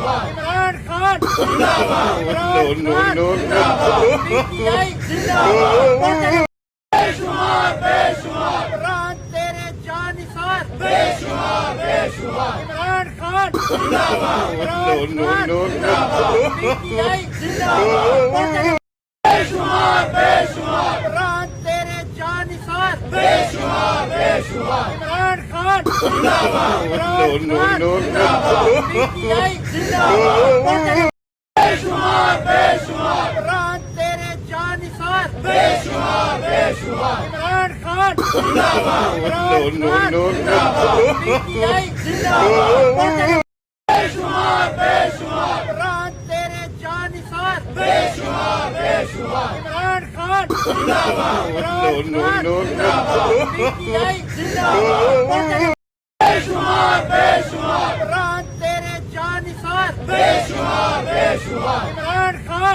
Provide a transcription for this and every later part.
इमरान खान इमरान तेरे जानिसार इमरान खान इमरान तेरे जानिसार इमरान खान इमरान तेरे जानिसार इमरान खान इमरान तेरे जानिसार इमरान खान इमरान तेरे जानिसार इमरान खान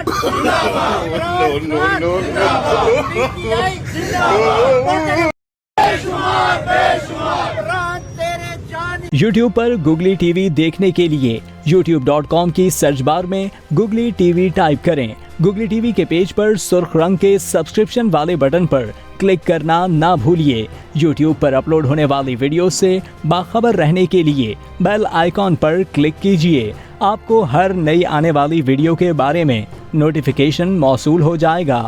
YouTube पर गुगली टीवी देखने के लिए youtube.com की सर्च बार में गुगली टीवी टाइप करें। गुगली टीवी के पेज पर सुर्ख रंग के सब्सक्रिप्शन वाले बटन पर क्लिक करना ना भूलिए। YouTube पर अपलोड होने वाली वीडियो से बाखबर रहने के लिए बेल आइकॉन पर क्लिक कीजिए। आपको हर नई आने वाली वीडियो के बारे में नोटिफिकेशन मौसूल हो जाएगा।